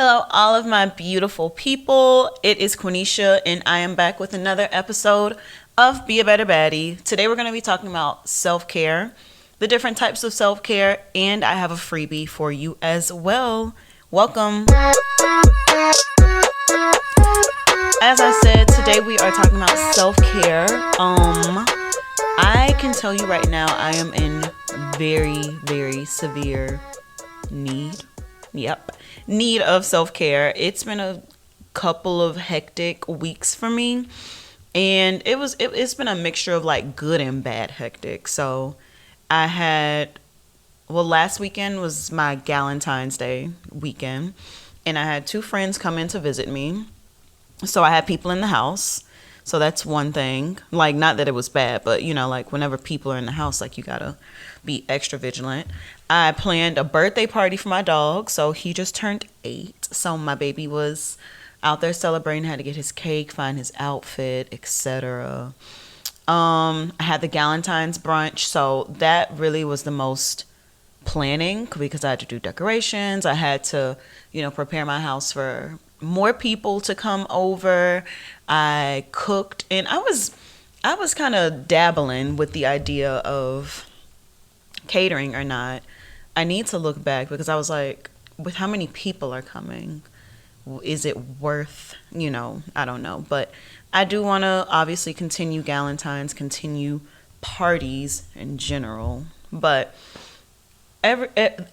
Hello, all of my beautiful people. It is Quenisha, and I am back with another episode of Be a Better Baddie. Today, we're going to be talking about self care, the different types of self care, and I have a freebie for you as well. Welcome. As I said, today we are talking about self care. I can tell you right now, I am in very, very severe need. Need of self-care. It's been a couple of hectic weeks for me, and it's been a mixture of like good and bad hectic. So I had, last weekend was my Galentine's Day weekend, and I had two friends come in to visit me. So I had people in the house. So that's one thing. Like, not that it was bad, but like whenever people are in the house, like you gotta be extra vigilant. I planned a birthday party for my dog. So he just turned 8. So my baby was out there celebrating, had to get his cake, find his outfit, etc. I had the Galentine's brunch. So that really was the most planning because I had to do decorations. I had to, prepare my house for more people to come over. I cooked, and I was kind of dabbling with the idea of catering or not. I need to look back because I was like, with how many people are coming, is it worth, I don't know. But I do want to obviously continue Galentine's, continue parties in general. But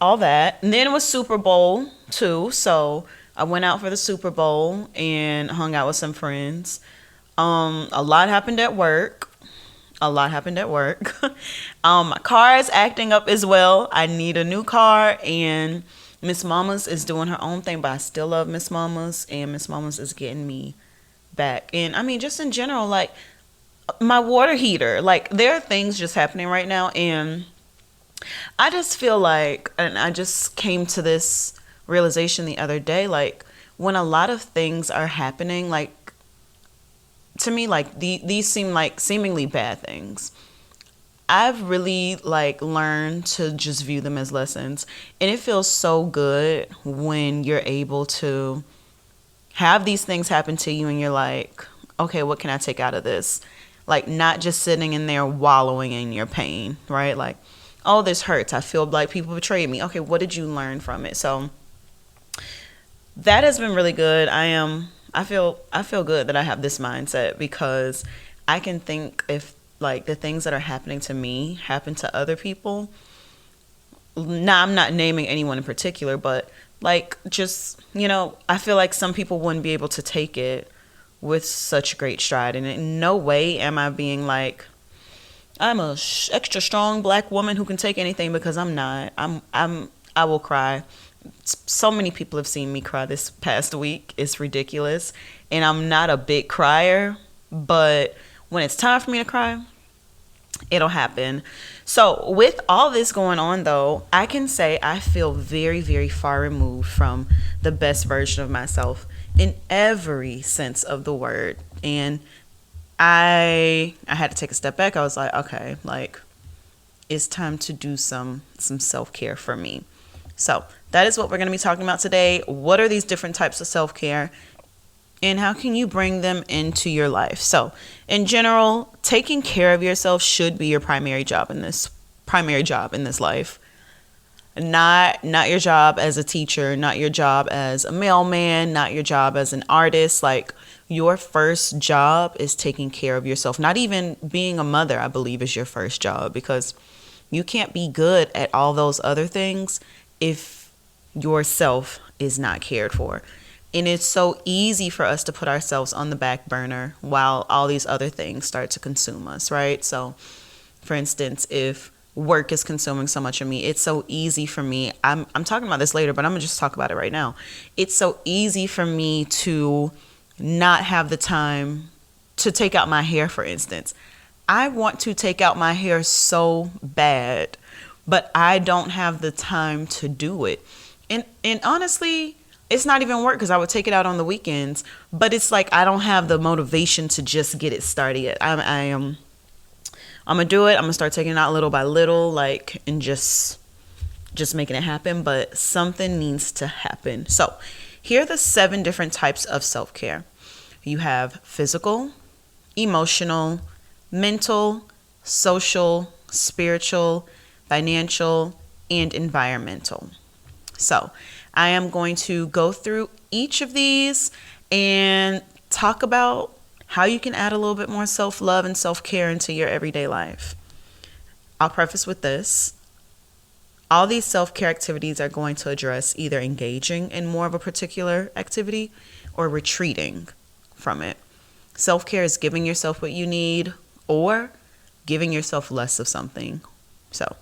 all that. And then it was Super Bowl too, so I went out for the Super Bowl and hung out with some friends. A lot happened at work. My car is acting up as well. I need a new car, and Miss Mama's is doing her own thing, but I still love Miss Mama's, and Miss Mama's is getting me back. And I mean, just in general, like my water heater, like there are things just happening right now, and I just feel like, and I just came to this realization the other day, like when a lot of things are happening, like to me, like these seem like seemingly bad things, I've really like learned to just view them as lessons. And it feels so good when you're able to have these things happen to you and you're like, okay, what can I take out of this? Like not just sitting in there wallowing in your pain, right? Like, oh, this hurts, I feel like people betrayed me. Okay, what did you learn from it? So that has been really good. I feel good that I have this mindset because I can think if like the things that are happening to me happen to other people. Now, I'm not naming anyone in particular, but like just, I feel like some people wouldn't be able to take it with such great stride. And in no way am I being like, I'm a extra strong black woman who can take anything, because I'm not. I will cry. So many people have seen me cry this past week. It's ridiculous. And I'm not a big crier, but when it's time for me to cry, it'll happen. So with all this going on though, I can say I feel very, very far removed from the best version of myself in every sense of the word. And I had to take a step back. I was like, okay, like it's time to do some self-care for me. So that is what we're going to be talking about today. What are these different types of self-care and how can you bring them into your life? So in general, taking care of yourself should be your primary job in this life. Not your job as a teacher, not your job as a mailman, not your job as an artist. Like your first job is taking care of yourself. Not even being a mother, I believe, is your first job, because you can't be good at all those other things if yourself is not cared for. And it's so easy for us to put ourselves on the back burner while all these other things start to consume us, right? So, for instance, if work is consuming so much of me, it's so easy for me. I'm talking about this later, but I'm going to just talk about it right now. It's so easy for me to not have the time to take out my hair, for instance. I want to take out my hair so bad, but I don't have the time to do it. And honestly, it's not even work because I would take it out on the weekends, but it's like I don't have the motivation to just get it started yet. I'm gonna do it. I'm gonna start taking it out little by little, like, and just making it happen. But something needs to happen. So Here are the 7 different types of self-care. You have physical, emotional, mental, social, spiritual, financial, and environmental. So I am going to go through each of these and talk about how you can add a little bit more self-love and self-care into your everyday life. I'll preface with this. All these self-care activities are going to address either engaging in more of a particular activity or retreating from it. Self-care is giving yourself what you need or giving yourself less of something. So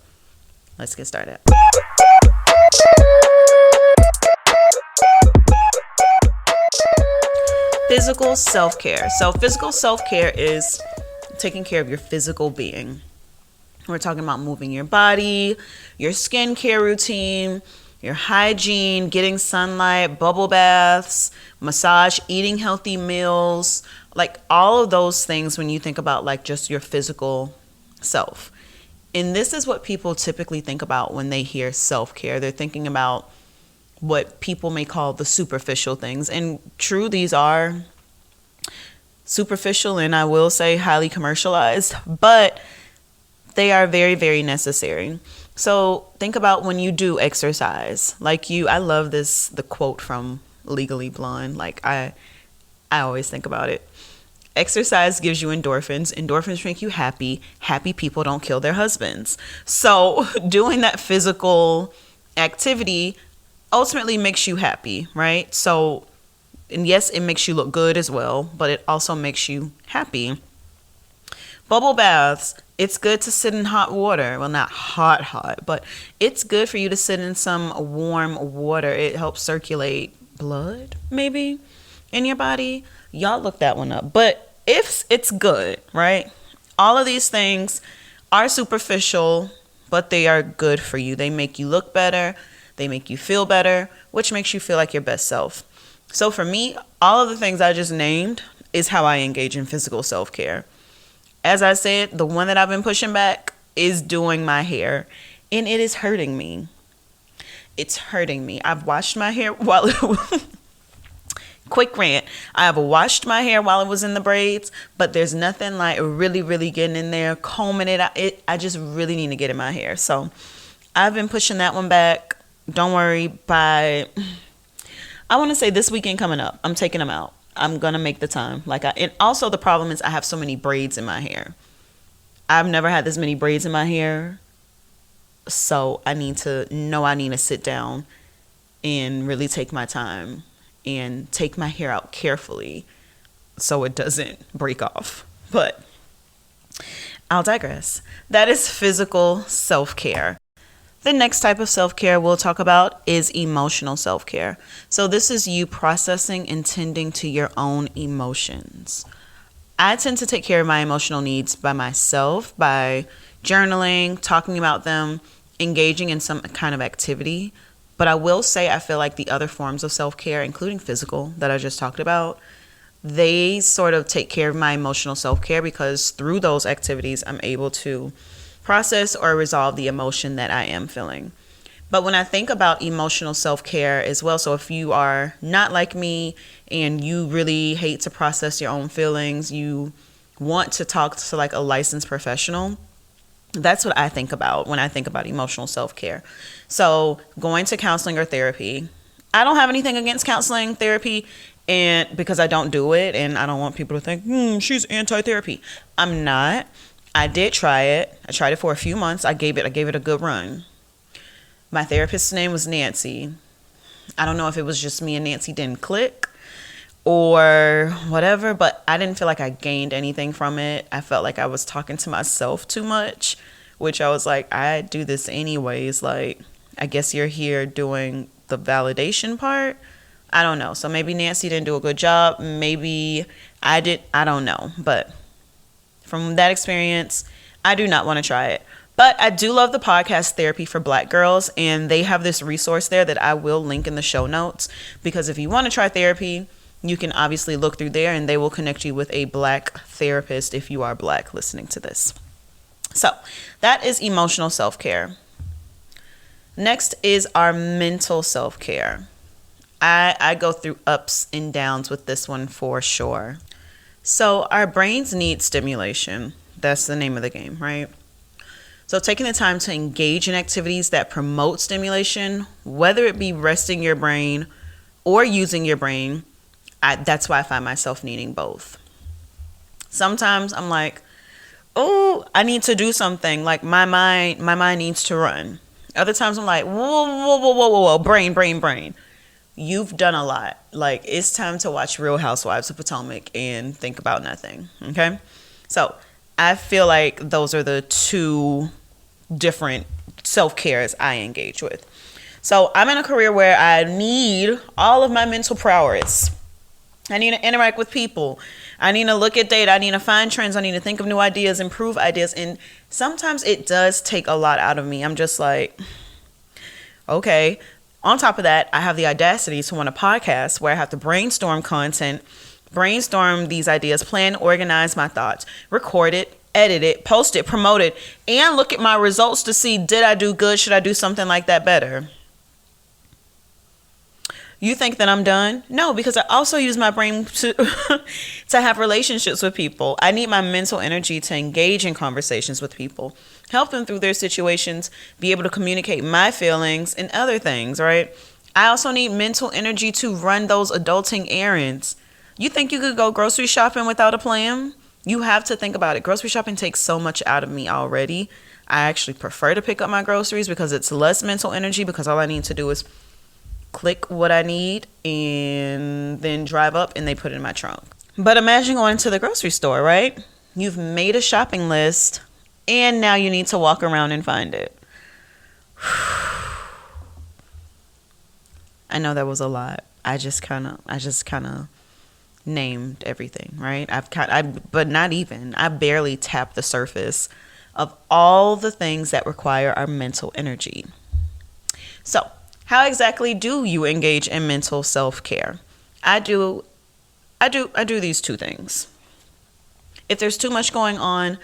let's get started. Physical self-care. So physical self-care is taking care of your physical being. We're talking about moving your body, your skincare routine, your hygiene, getting sunlight, bubble baths, massage, eating healthy meals, like all of those things when you think about like just your physical self. And this is what people typically think about when they hear self-care. They're thinking about what people may call the superficial things. And true, these are superficial and I will say highly commercialized, but they are very, very necessary. So think about when you do exercise. I love the quote from Legally Blonde. I always think about it. Exercise gives you endorphins. Endorphins make you happy. Happy people don't kill their husbands. So doing that physical activity ultimately makes you happy, right? So, and yes, it makes you look good as well, but it also makes you happy. Bubble baths. It's good to sit in hot water. Well, not hot, but it's good for you to sit in some warm water. It helps circulate blood, maybe, in your body. Y'all look that one up. But if it's good, right? All of these things are superficial, but they are good for you. They make you look better. They make you feel better, which makes you feel like your best self. So for me, all of the things I just named is how I engage in physical self-care. As I said, the one that I've been pushing back is doing my hair, and it is hurting me. It's hurting me. I've washed my hair while it was... Quick rant. I have washed my hair while it was in the braids, but there's nothing like really, really getting in there, combing it. I just really need to get in my hair. So I've been pushing that one back. Don't worry. I want to say this weekend coming up, I'm taking them out. I'm going to make the time. And also the problem is I have so many braids in my hair. I've never had this many braids in my hair. So I need to sit down and really take my time and take my hair out carefully so it doesn't break off. But I'll digress. That is physical self-care. The next type of self-care we'll talk about is emotional self-care. So this is you processing and tending to your own emotions. I tend to take care of my emotional needs by myself, by journaling, talking about them, engaging in some kind of activity. But I will say I feel like the other forms of self-care, including physical that I just talked about, they sort of take care of my emotional self-care because through those activities, I'm able to process or resolve the emotion that I am feeling. But when I think about emotional self-care as well, so if you are not like me and you really hate to process your own feelings, you want to talk to like a licensed professional, that's what I think about when I think about emotional self-care. So going to counseling or therapy. I don't have anything against counseling, therapy, and because I don't do it and I don't want people to think, she's anti-therapy. I'm not. I did try it. I tried it for a few months. I gave it a good run. My therapist's name was Nancy. I don't know if it was just me and Nancy didn't click or whatever, but I didn't feel like I gained anything from it. I felt like I was talking to myself too much, which I was like, I do this anyways. Like, I guess you're here doing the validation part. I don't know. So maybe Nancy didn't do a good job. Maybe I did. I don't know. But from that experience, I do not want to try it. But I do love the podcast Therapy for Black Girls, and they have this resource there that I will link in the show notes, because if you want to try therapy, you can obviously look through there and they will connect you with a Black therapist if you are Black listening to this. So that is emotional self-care. Next is our mental self-care. I go through ups and downs with this one for sure. So our brains need stimulation. That's the name of the game, right? So taking the time to engage in activities that promote stimulation, whether it be resting your brain or using your brain, that's why I find myself needing both. Sometimes I'm like, oh, I need to do something. Like my mind needs to run. Other times I'm like, whoa, brain. You've done a lot. Like, it's time to watch Real Housewives of Potomac and think about nothing. Okay? So I feel like those are the two different self-cares I engage with. So I'm in a career where I need all of my mental prowess. I need to interact with people. I need to look at data. I need to find trends. I need to think of new ideas, improve ideas. And sometimes it does take a lot out of me. I'm just like, okay. On top of that, I have the audacity to want a podcast where I have to brainstorm content, brainstorm these ideas, plan, organize my thoughts, record it, edit it, post it, promote it, and look at my results to see, did I do good? Should I do something like that better? You think that I'm done? No, because I also use my brain to to have relationships with people. I need my mental energy to engage in conversations with people, help them through their situations, be able to communicate my feelings and other things, right? I also need mental energy to run those adulting errands. You think you could go grocery shopping without a plan? You have to think about it. Grocery shopping takes so much out of me already. I actually prefer to pick up my groceries because it's less mental energy, because all I need to do is click what I need and then drive up and they put it in my trunk. But imagine going to the grocery store, right? You've made a shopping list and now you need to walk around and find it. I know that was a lot. I just kind of named everything, right? But not even. I barely tapped the surface of all the things that require our mental energy. So, how exactly do you engage in mental self-care? I do these two things. If there's too much going on,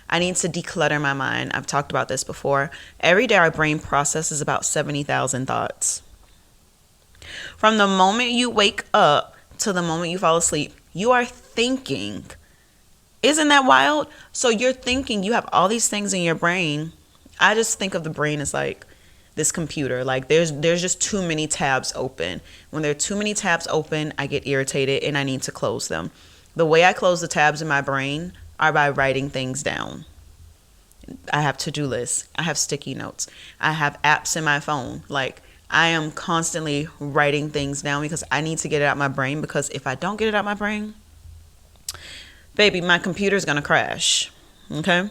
I need to declutter my mind. I've talked about this before. Every day our brain processes about 70,000 thoughts. From the moment you wake up to the moment you fall asleep, you are thinking. Isn't that wild? So you're thinking, you have all these things in your brain. I just think of the brain as like this computer. Like there's just too many tabs open. When there are too many tabs open, I get irritated and I need to close them. The way I close the tabs in my brain are by writing things down. I have to-do lists. I have sticky notes. I have apps in my phone. Like I am constantly writing things down because I need to get it out my brain, because if I don't get it out my brain, baby, my computer's going to crash. Okay?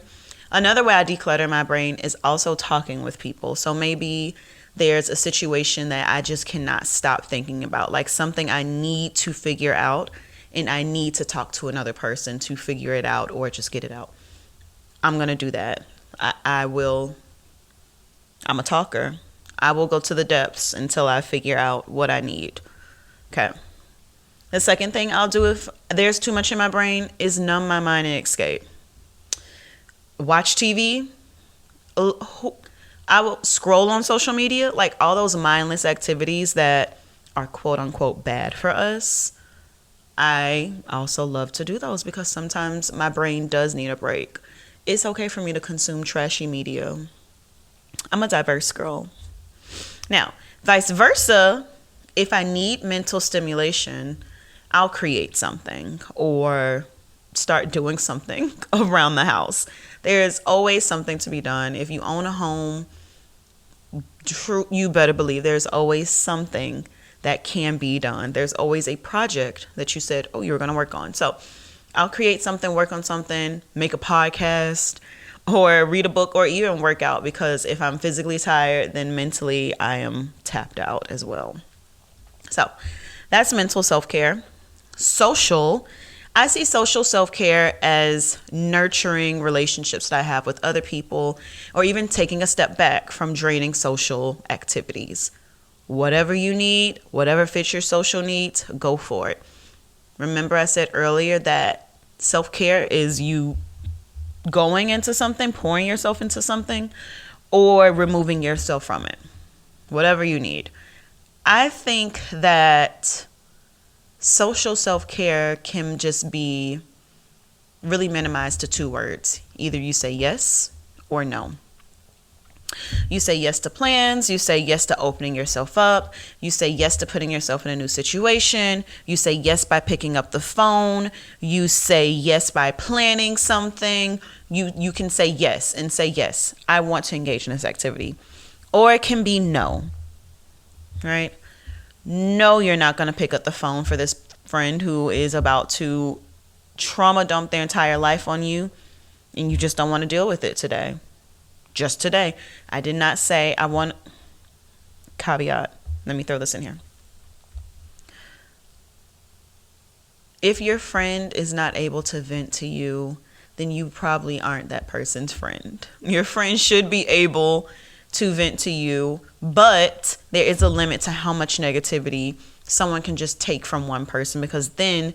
Another way I declutter my brain is also talking with people. So maybe there's a situation that I just cannot stop thinking about, like something I need to figure out, and I need to talk to another person to figure it out or just get it out. I'm going to do that. I'm a talker. I will go to the depths until I figure out what I need. Okay. The second thing I'll do if there's too much in my brain is numb my mind and escape. Watch TV. I will scroll on social media, like all those mindless activities that are quote unquote bad for us. I also love to do those because sometimes my brain does need a break. It's okay for me to consume trashy media. I'm a diverse girl. Now, vice versa, if I need mental stimulation, I'll create something or start doing something around the house. There's always something to be done. If you own a home, you better believe there's always something that can be done. There's always a project that you said, oh, you're going to work on. So I'll create something, work on something, make a podcast, or read a book, or even work out, because if I'm physically tired, then mentally I am tapped out as well. So that's mental self-care. Social, I see social self-care as nurturing relationships that I have with other people, or even taking a step back from draining social activities. Whatever you need, whatever fits your social needs, go for it. Remember I said earlier that self-care is you going into something, pouring yourself into something, or removing yourself from it. Whatever you need. I think that social self-care can just be really minimized to two words. Either you say yes or no. You say yes to plans. You say yes to opening yourself up. You say yes to putting yourself in a new situation. You say yes by picking up the phone. You say yes by planning something. You can say yes and say, yes, I want to engage in this activity. Or it can be no, right? No, you're not going to pick up the phone for this friend who is about to trauma dump their entire life on you, and you just don't want to deal with it today. Just today. I did not say I want... Caveat. Let me throw this in here. If your friend is not able to vent to you, then you probably aren't that person's friend. Your friend should be able to vent to you, but there is a limit to how much negativity someone can just take from one person, because then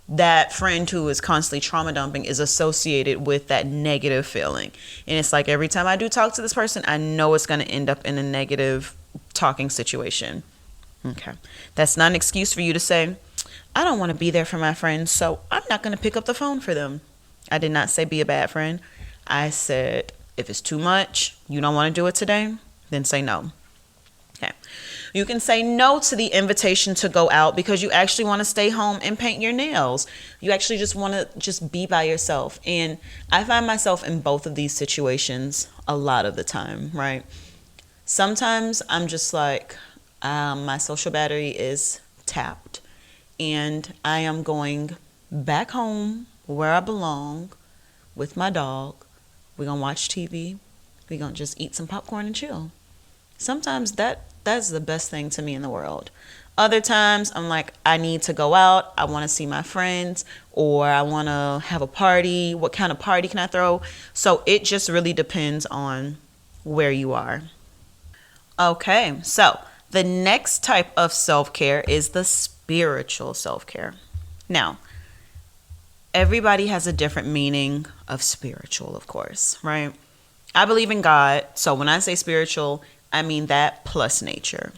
that friend who is constantly trauma dumping is associated with that negative feeling. And it's like, every time I do talk to this person, I know it's going to end up in a negative talking situation. Okay. That's not an excuse for you to say, I don't want to be there for my friends, so I'm not going to pick up the phone for them. I did not say be a bad friend. I said, if it's too much, you don't want to do it today, then say no. Okay. You can say no to the invitation to go out because you actually want to stay home and paint your nails. You actually just want to just be by yourself. And I find myself in both of these situations a lot of the time, right? Sometimes I'm just like, my social battery is tapped and I am going back home where I belong with my dog. We're going to watch TV. We're going to just eat some popcorn and chill. Sometimes that's the best thing to me in the world. Other times I'm like, I need to go out. I want to see my friends, or I want to have a party. What kind of party can I throw? So it just really depends on where you are. Okay, so the next type of self-care is the spiritual self-care. Now, everybody has a different meaning of spiritual, of course, right? I believe in God. So when I say spiritual, I mean that plus nature.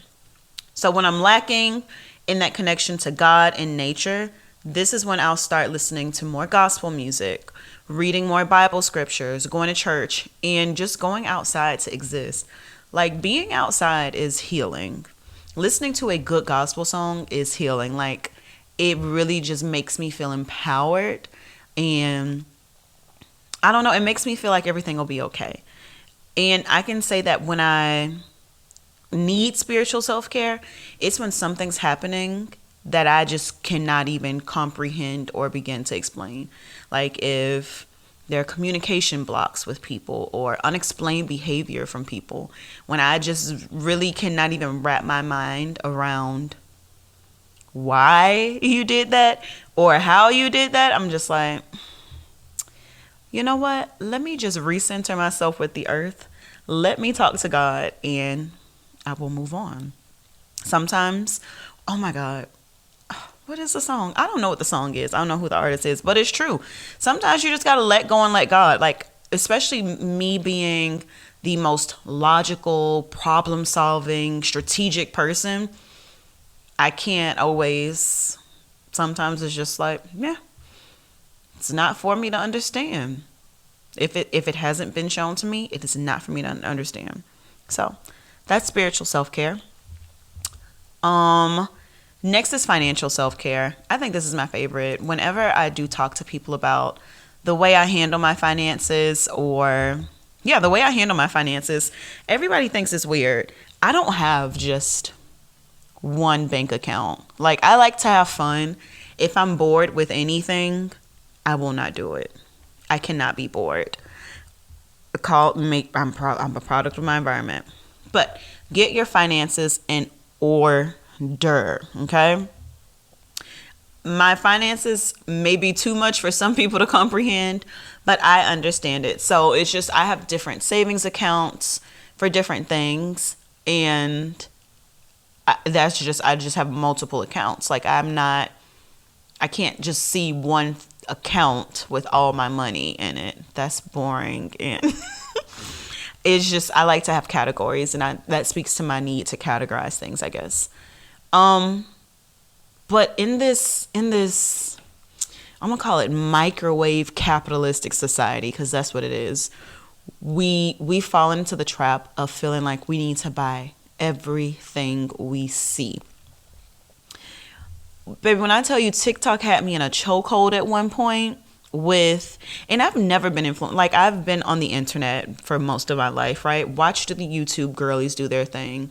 So when I'm lacking in that connection to God and nature, this is when I'll start listening to more gospel music, reading more Bible scriptures, going to church, and just going outside to exist. Like, being outside is healing. Listening to a good gospel song is healing. Like, it really just makes me feel empowered, and I don't know, it makes me feel like everything will be okay. And I can say that when I need spiritual self-care, it's when something's happening that I just cannot even comprehend or begin to explain. Like if there are communication blocks with people or unexplained behavior from people, when I just really cannot even wrap my mind around why you did that or how you did that, I'm just like, you know what? Let me just recenter myself with the earth. Let me talk to God and I will move on. Sometimes, oh my God, what is the song? I don't know what the song is. I don't know who the artist is, but it's true. Sometimes you just got to let go and let God. Like, especially me being the most logical, problem-solving, strategic person, I can't always. Sometimes it's just like, yeah, it's not for me to understand. If it hasn't been shown to me, it is not for me to understand. So that's spiritual self-care. Next is financial self-care. I think this is my favorite. Whenever I do talk to people about the way I handle my finances, everybody thinks it's weird. I don't have just one bank account. Like, I like to have fun. If I'm bored with anything, I will not do it. I cannot be bored. I'm a product of my environment. But get your finances in order, okay? My finances may be too much for some people to comprehend, but I understand it. So it's just, I have different savings accounts for different things, and I just have multiple accounts. Like, I can't just see one account with all my money in it. That's boring. And It's just I like to have categories, and that speaks to my need to categorize things, I guess. Um, but in this I'm gonna call it microwave capitalistic society because that's what it is. We fall into the trap of feeling like we need to buy everything we see. Baby, when I tell you TikTok had me in a chokehold at one point with, and I've never been influenced, like I've been on the internet for most of my life, right? Watched the YouTube girlies do their thing,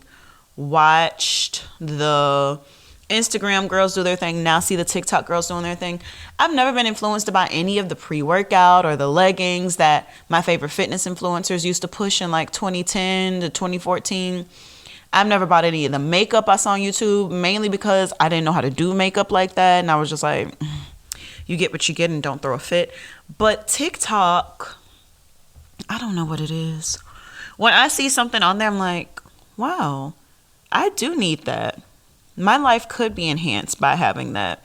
watched the Instagram girls do their thing, now see the TikTok girls doing their thing. I've never been influenced by any of the pre-workout or the leggings that my favorite fitness influencers used to push in like 2010 to 2014. I've never bought any of the makeup I saw on YouTube, mainly because I didn't know how to do makeup like that. And I was just like, you get what you get and don't throw a fit. But TikTok, I don't know what it is. When I see something on there, I'm like, wow, I do need that. My life could be enhanced by having that.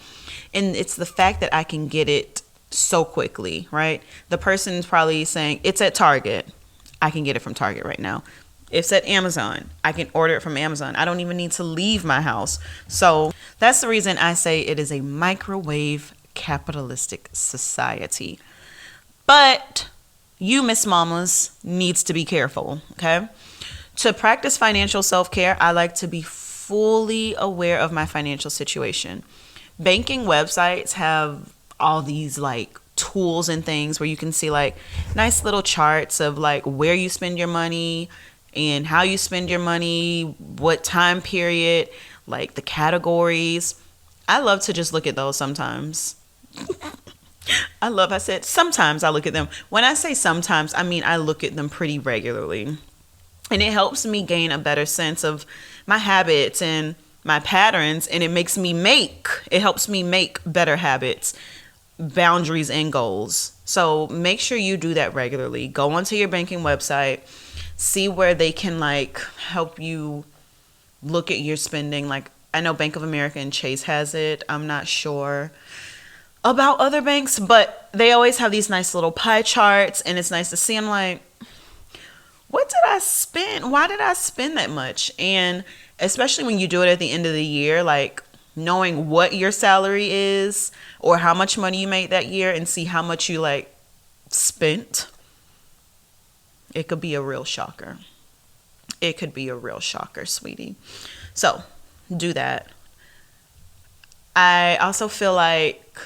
And it's the fact that I can get it so quickly, right? The person's probably saying, it's at Target. I can get it from Target right now. It's at Amazon. I can order it from Amazon. I don't even need to leave my house. So that's the reason I say it is a microwave capitalistic society. But you, Miss Mamas, needs to be careful, okay? To practice financial self-care, I like to be fully aware of my financial situation. Banking websites have all these like tools and things where you can see like nice little charts of like where you spend your money and how you spend your money, what time period, like the categories. I love to just look at those sometimes. I said sometimes I look at them. When I say sometimes, I mean I look at them pretty regularly. And it helps me gain a better sense of my habits and my patterns, and it helps me make better habits, boundaries, and goals. So make sure you do that regularly. Go onto your banking website, see where they can like help you look at your spending. Like I know Bank of America and Chase has it. I'm not sure about other banks, but they always have these nice little pie charts, and it's nice to see. I'm like, what did I spend? Why did I spend that much? And especially when you do it at the end of the year, like knowing what your salary is or how much money you made that year and see how much you like spent, it could be a real shocker. It could be a real shocker, sweetie. So do that. I also feel like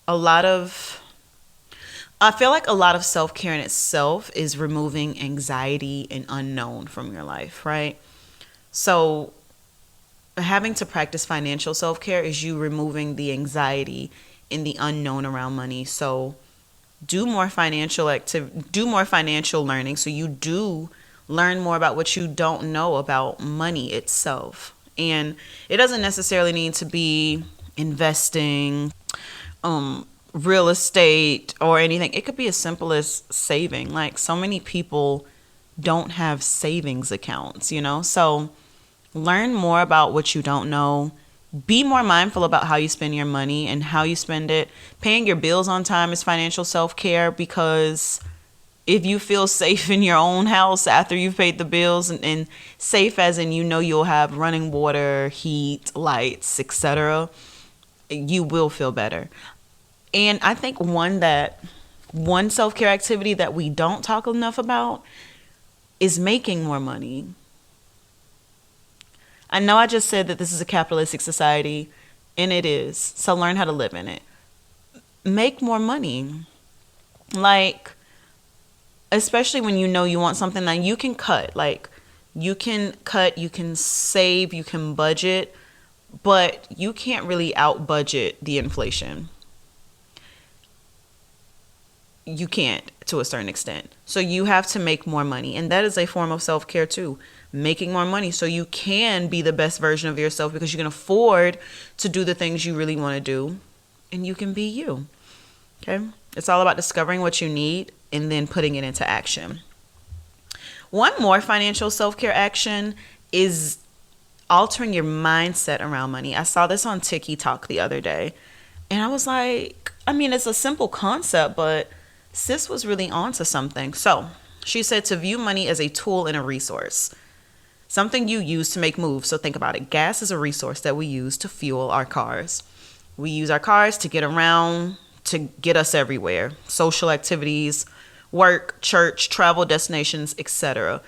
a lot of self-care in itself is removing anxiety and unknown from your life, right? So having to practice financial self-care is you removing the anxiety and the unknown around money. So do more financial learning so you do learn more about what you don't know about money itself. And it doesn't necessarily need to be investing, real estate or anything. It could be as simple as saving. Like so many people don't have savings accounts, So learn more about what you don't know. Be more mindful about how you spend your money and how you spend it. Paying your bills on time is financial self-care, because if you feel safe in your own house after you've paid the bills, and safe as in you'll have running water, heat, lights, etc., you will feel better. And I think one self-care activity that we don't talk enough about is making more money. I know I just said that this is a capitalistic society, and it is. So learn how to live in it. Make more money. Like, especially when you want something that you can cut. Like, you can cut, you can save, you can budget, but you can't really out-budget the inflation. You can't, to a certain extent. So you have to make more money. And that is a form of self-care too. Making more money so you can be the best version of yourself, because you can afford to do the things you really want to do, and you can be you. Okay? It's all about discovering what you need and then putting it into action. One more financial self-care action is altering your mindset around money. I saw this on TikTok the other day, and I was like, it's a simple concept, but sis was really onto something. So She said to view money as a tool and a resource, something you use to make moves. So think about it. Gas is a resource that we use to fuel our cars. We use our cars to get around, to get us everywhere. Social activities, work, church, travel destinations, etc.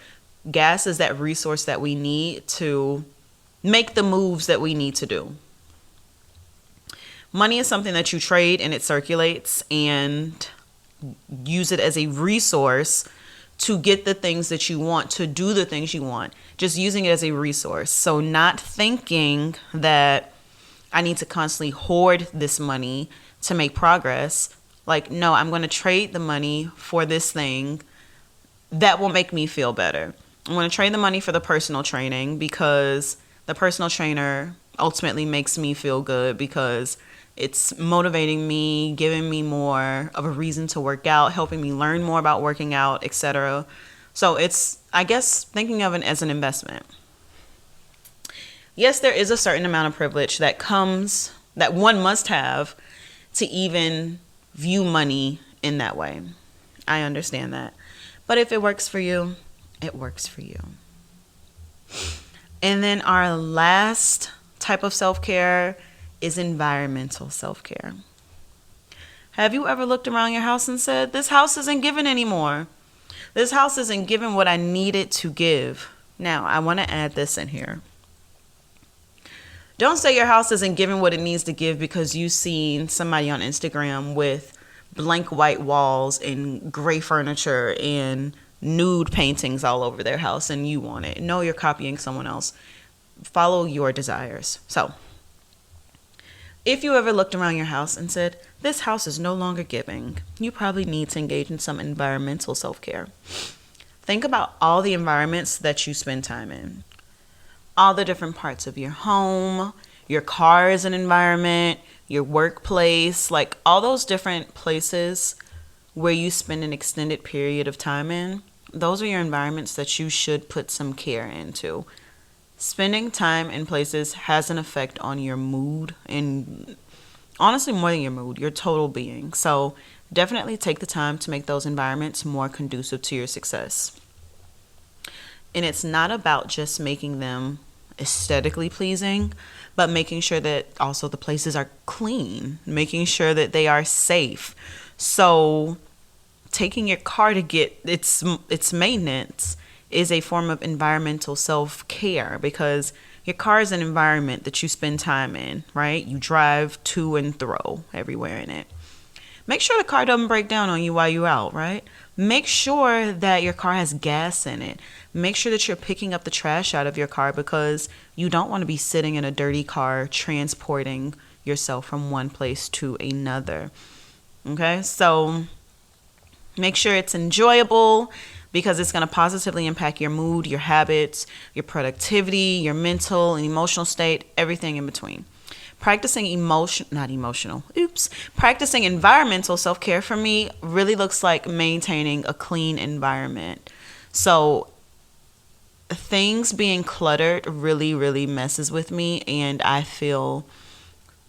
Gas is that resource that we need to make the moves that we need to do. Money is something that you trade and it circulates, and use it as a resource to get the things that you want, to do the things you want. Just using it as a resource. So not thinking that I need to constantly hoard this money to make progress. Like, no, I'm going to trade the money for this thing that will make me feel better. I'm going to trade the money for the personal training, because the personal trainer ultimately makes me feel good, because it's motivating me, giving me more of a reason to work out, helping me learn more about working out, etc. So it's, I guess, thinking of it as an investment. Yes, there is a certain amount of privilege that comes, that one must have to even view money in that way. I understand that. But if it works for you, it works for you. And then our last type of self-care is environmental self-care. Have you ever looked around your house and said, this house isn't giving anymore? This house isn't giving what I need it to give. Now, I want to add this in here. Don't say your house isn't giving what it needs to give because you've seen somebody on Instagram with blank white walls and gray furniture and nude paintings all over their house and you want it. No, you're copying someone else. Follow your desires. So, if you ever looked around your house and said, this house is no longer giving, you probably need to engage in some environmental self-care. Think about all the environments that you spend time in. All the different parts of your home, your car is an environment, your workplace, like all those different places where you spend an extended period of time in. Those are your environments that you should put some care into. Spending time in places has an effect on your mood, and honestly more than your mood, your total being. So definitely take the time to make those environments more conducive to your success. And it's not about just making them aesthetically pleasing, but making sure that also the places are clean, making sure that they are safe. So taking your car to get its maintenance is a form of environmental self-care, because your car is an environment that you spend time in, right? You drive to and fro everywhere in it. Make sure the car doesn't break down on you while you're out, right? Make sure that your car has gas in it. Make sure that you're picking up the trash out of your car, because you don't want to be sitting in a dirty car transporting yourself from one place to another. Okay, so make sure it's enjoyable, because it's going to positively impact your mood, your habits, your productivity, your mental and emotional state, everything in between. Practicing practicing environmental self-care for me really looks like maintaining a clean environment. So things being cluttered really, really messes with me, and I feel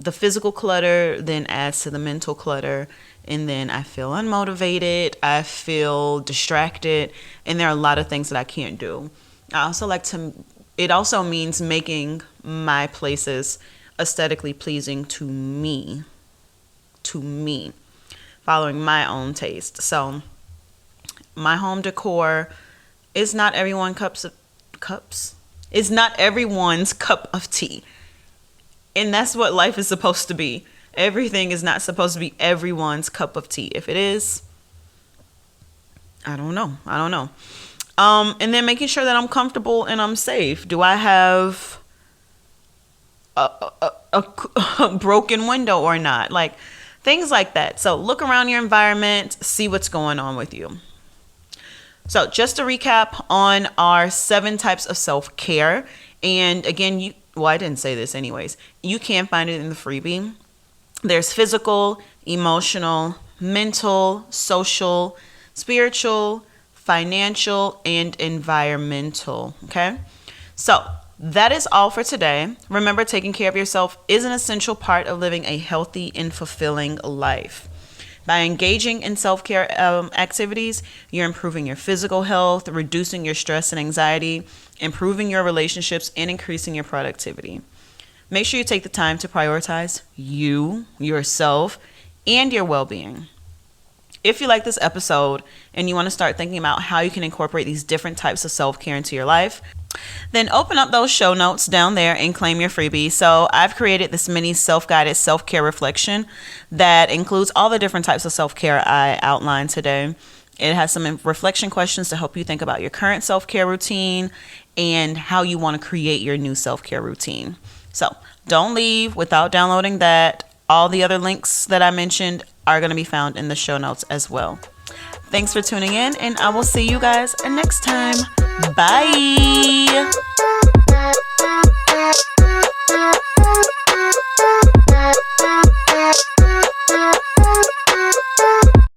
the physical clutter then adds to the mental clutter, and then I feel unmotivated, I feel distracted, and there are a lot of things that I can't do. I also it also means making my places aesthetically pleasing to me, following my own taste. So my home decor is not everyone's cup of tea. And that's what life is supposed to be. Everything is not supposed to be everyone's cup of tea. If it is, I don't know. And then making sure that I'm comfortable and I'm safe. Do I have a broken window or not? Like things like that. So look around your environment, see what's going on with you. So just to recap on our 7 types of self-care. And again, I didn't say this anyways. You can find it in the freebie. There's physical, emotional, mental, social, spiritual, financial, and environmental. Okay? So that is all for today. Remember, taking care of yourself is an essential part of living a healthy and fulfilling life. By engaging in self-care activities, you're improving your physical health, reducing your stress and anxiety, improving your relationships, and increasing your productivity. Make sure you take the time to prioritize you, yourself, and your well-being. If you like this episode and you want to start thinking about how you can incorporate these different types of self-care into your life, then open up those show notes down there and claim your freebie. So I've created this mini self-guided self-care reflection that includes all the different types of self-care I outlined today. It has some reflection questions to help you think about your current self-care routine and how you want to create your new self-care routine. So don't leave without downloading that. All the other links that I mentioned are going to be found in the show notes as well. Thanks for tuning in, and I will see you guys next time. Bye.